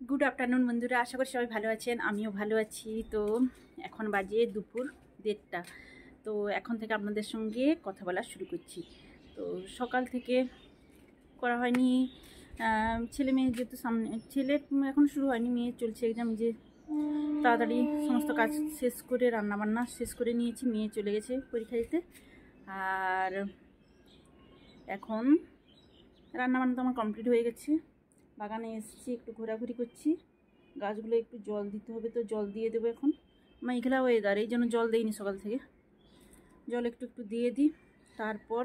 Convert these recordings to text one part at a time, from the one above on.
Good afternoon বন্ধুরা, আশা করি সবাই ভালো আছেন। আমিও ভালো আছি। তো এখন বাজে দুপুর 1:30। তো এখন থেকে আপনাদের সঙ্গে কথা বলা শুরু করছি। তো সকাল থেকে করা হয়নি, ছেলে মেয়ে যেহেতু সামনে, ছেলে এখন শুরু হয়নি, মেয়ে চলছে এক্সাম, যে তাড়াতাড়ি সমস্ত কাজ শেষ করে রান্নাবান্না শেষ করে নিয়েছি। মেয়ে চলে গেছে পরীক্ষা দিতে। আর এখন রান্নাবান্না তো আমার কমপ্লিট হয়ে গেছে। বাগানে এসেছি, একটু ঘোরাঘুরি করছি। গাছগুলো একটু জল দিতে হবে, তো জল দিয়ে দেবো। এখন মেঘলা ওয়েদার, এই জন্য জল দেইনি সকাল থেকে। জল একটু একটু দিয়ে দিই। তারপর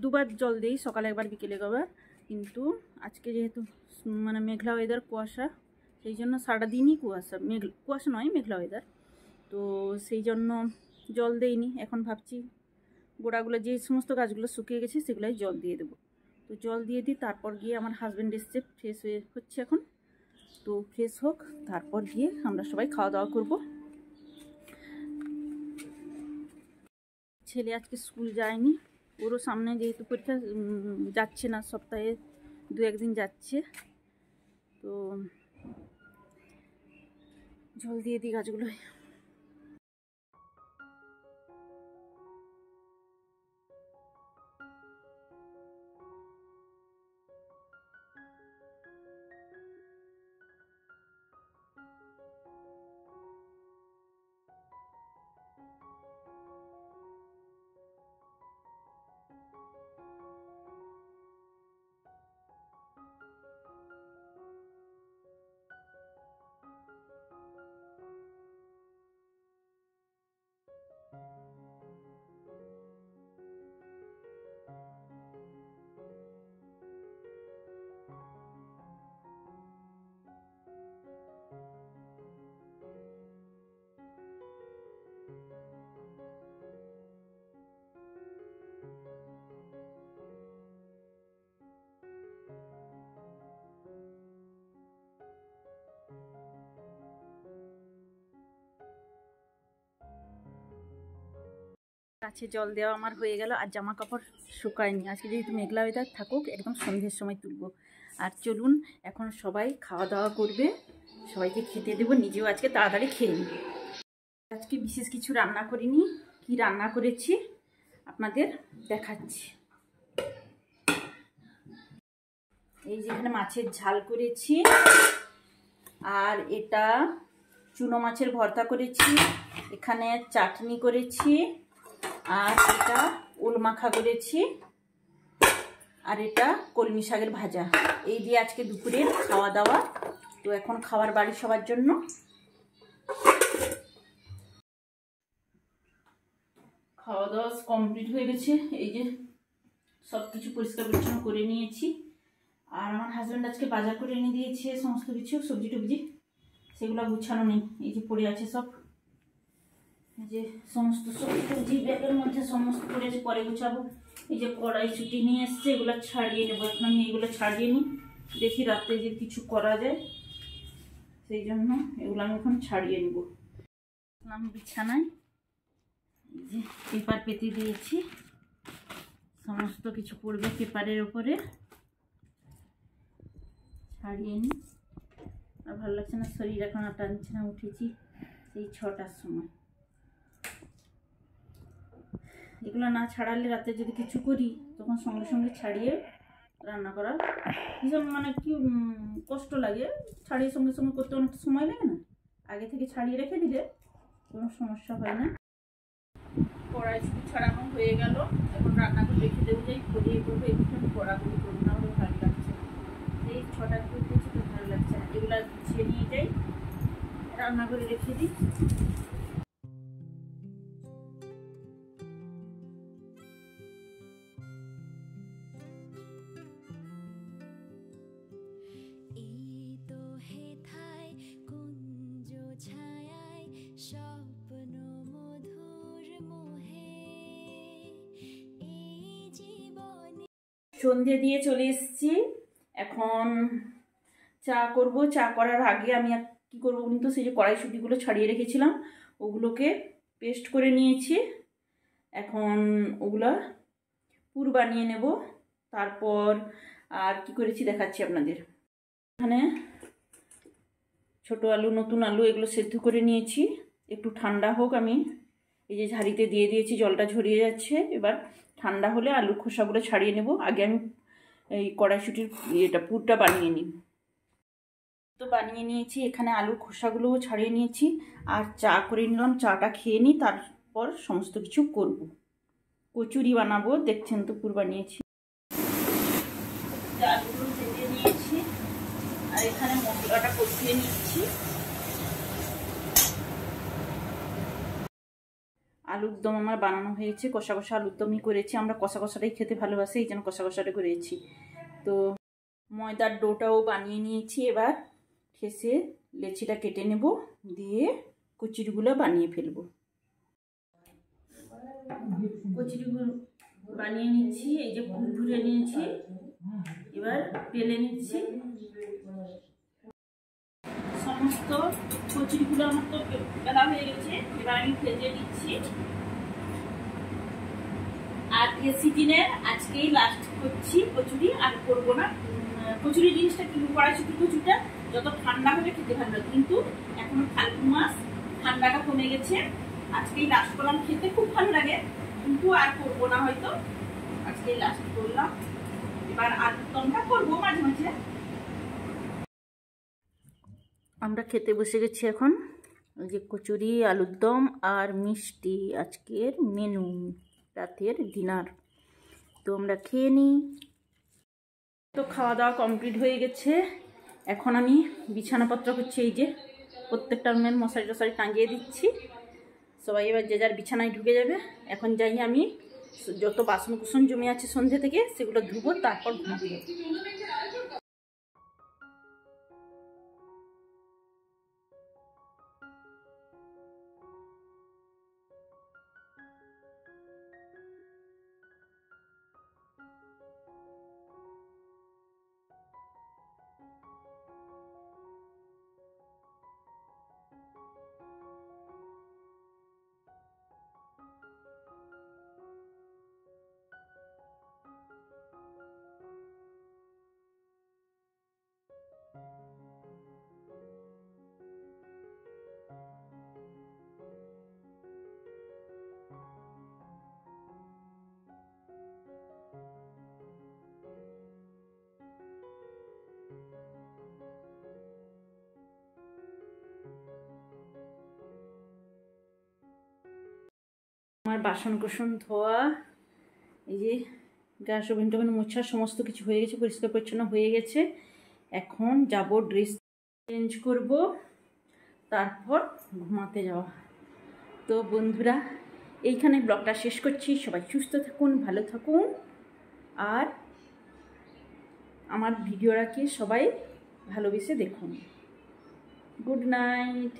দুবার জল দিই, সকালে একবার বিকেলে একবার। কিন্তু আজকে যেহেতু মানে মেঘলা ওয়েদার, কুয়াশা, সেই জন্য সারাদিনই কুয়াশা, কুয়াশা নয়, মেঘলা ওয়েদার। তো সেই জন্য জল দেইনি। এখন ভাবছি গোড়াগুলো, যে সমস্ত গাছগুলো শুকিয়ে গেছে সেগুলোই জল দিয়ে দেবো। তো জল দিয়ে দিই। তারপর গিয়ে আমার হাজব্যান্ড এসছে, ফ্রেশ হচ্ছে এখন। তো ফ্রেশ হোক, তারপর গিয়ে আমরা সবাই খাওয়া দাওয়া করব। ছেলে আজকে স্কুল যায়নি, ওরও সামনে যেহেতু পরীক্ষা, যাচ্ছে না, সপ্তাহে 2-1 দিন যাচ্ছে। তো জল দিয়ে দিই গাছগুলোয়। গাছে জল দেওয়া আমার হয়ে গেল, আর জামা কাপড় শুকায়নি। আজকে যেহেতু মেঘলা ওয়েদার, থাকুক, একদম সন্ধ্যের সময় তুলবো। আর চলুন, এখন সবাই খাওয়া দাওয়া করবে, সবাইকে খেতে দেবো, নিজেও আজকে তাড়াতাড়ি খেয়ে নিই। আজকে বিশেষ কিছু রান্না করিনি, কি রান্না করেছি আপনাদের দেখাচ্ছি। এই যেখানে মাছের ঝাল করেছি, আর এটা চুনো মাছের ভর্তা করেছি, এখানে চাটনি করেছি, আর এটা ওল মাখা করেছি, আর এটা কলমি শাকের ভাজা। এই দিয়ে আজকে দুপুরের খাওয়া দাওয়া। তো এখন খাবার বাড়ি সবার জন্য। খাওয়া দাওয়া কমপ্লিট হয়ে গেছে। এই যে সব কিছু পরিষ্কার পরিচ্ছন্ন করে নিয়েছি। আর আমার হাজব্যান্ড আজকে বাজার করে এনে দিয়েছে সমস্ত কিছু, সবজি টবজি, সেগুলো গুছানো নেই, এই যে পড়ে আছে সব। এই যে সমস্ত সবজি ব্যাগের মধ্যে সমস্ত পড়ে আছে, পরে গুছাবো। এই যে কড়াইশুঁটি নিয়ে এসছে, এগুলো ছাড়িয়ে নেবো। এখন আমি এগুলো ছাড়িয়ে নিই, দেখি রাতে যে কিছু করা যায়, সেই জন্য এগুলো আমি এখন ছাড়িয়ে নেব। আমি বিছানায় এই যে পেপার পেতে দিয়েছি, সমস্ত কিছু পড়বে পেপারের উপরে। ছাড়িয়ে নিই। আর ভালো লাগছে না, শরীর এখন আর টানছে না। উঠেছি সেই 6টার সময়। এগুলো না ছাড়ালে রাতে যদি কিছু করি, তখন সঙ্গে সঙ্গে ছাড়িয়ে রান্না করা ভীষণ মানে কি কষ্ট লাগে। ছাড়িয়ে সঙ্গে সঙ্গে করতে অনেকটা সময় লাগে না, আগে থেকে ছাড়িয়ে রেখে দিলে কোনো সমস্যা হয় না। কড়াইশুঁটি ছাড়ানো হয়ে গেল, এখন রান্না করে রেখে দেবো, যাই করিয়ে করবো। একটু কড়াগুলি করবো, না হলে ভালো লাগছে না। এই 6টা করতেছি তো ভালো লাগছে না। এগুলো গুছিয়ে নিয়ে যাই, রান্না করে রেখে দিই। সন্ধে দিয়ে চলে এসেছি, এখন চা করব। চা করার আগে আমি কি করবো বলুন তো, সেই যে কড়াইশুঁটিগুলো ছাড়িয়ে রেখেছিলাম, ওগুলোকে পেস্ট করে নিয়েছি। এখন ওগুলা পুর বানিয়ে নেব। তারপর আর কি করেছি দেখাচ্ছি আপনাদের। এখানে ছোট আলু, নতুন আলু এগুলো সেদ্ধ করে নিয়েছি। একটু ঠান্ডা হোক, আমি এই যে ঝাড়িতে দিয়ে দিয়েছি, জলটা ঝরিয়ে যাচ্ছে। এবার ঠান্ডা হলে আলু খোসাগুলো ছাড়িয়ে নেব। আগে আমি এই কড়াইশুঁটির পুরটা বানিয়ে নিই। তো বানিয়ে নিয়েছি, এখানে আলুর খোসাগুলোও ছাড়িয়ে নিয়েছি। আর চা করে নিলাম, চাটা খেয়ে নিই, তারপর সমস্ত কিছু করব। কচুরি বানাবো, দেখছেন তো পুর বানিয়েছি, আলুগুলো ভেজে নিয়েছি। আর এখানে মশলাটা কষিয়ে নিচ্ছি। আলুর দম আমার বানানো হয়েছে, কষা কষা আলুর দমই করেছি। আমরা কষা কষাটাই খেতে ভালোবাসি, এই জন্য কষা কষাটা করেছি। তো ময়দার ডোটাও বানিয়ে নিয়েছি। এবার ঠেসে লেচিটা কেটে নেব, দিয়ে কচুরিগুলো বানিয়ে ফেলবো। কচুরিগুলো বানিয়ে নিচ্ছি, এই যে পুর ভরে নিয়েছি। এবার বেলে নিচ্ছি। সমস্ত কচুরিগুলো আমার তো বেলা হয়ে গেছে, এবার আমি ভেজে নিচ্ছি। আর এই সিজনের আজকেই লাস্ট করছি কচুরি, আর করবো না। কচুরি জিনিসটা কিন্তু কড়াইশুঁটি কচুরিটা যত ঠান্ডা হবে খেতে ভালো লাগে, কিন্তু এখনো ফাল্গুন মাস, ঠান্ডাটা কমে গেছে। আজকেই লাস্ট করলাম, খেতে খুব ভালো লাগে, কিন্তু আর করবো না হয়তো। আজকেই লাস্ট করলাম। এবার আলুর দমটা করবো মাঝে মাঝে। আমরা খেতে বসে গেছি এখন। ওই যে কচুরি, আলুর দম আর মিষ্টি আজকের মেনু, রাতের ডিনার। তো আমরা খেয়ে নিই। তো খাওয়া দাওয়া কমপ্লিট হয়ে গেছে। এখন আমি বিছানাপত্র করছি, এই যে প্রত্যেকটা রুমের মশারি টশারি টাঙিয়ে দিচ্ছি। সবাই এবার যে যার বিছানায় ঢুকে যাবে। এখন যাই আমি যত বাসন কুসন জমে আছে সন্ধ্যে থেকে, সেগুলো ধুবো, তারপর ঘুমাবো। আমার বাসন কুসন ধোয়া, এই যে গ্যাস ওভেন টোভেন মোছা, সমস্ত কিছু হয়ে গেছে, পরিষ্কার পরিচ্ছন্ন হয়ে গেছে। এখন যাব ড্রেস চেঞ্জ করব, তারপর ঘুমাতে যাওয়া। তো বন্ধুরা, এইখানে ব্লগটা শেষ করছি। সবাই সুস্থ থাকুন, ভালো থাকুন, আর আমার ভিডিওটাকে সবাই ভালোবেসে দেখুন। Good night.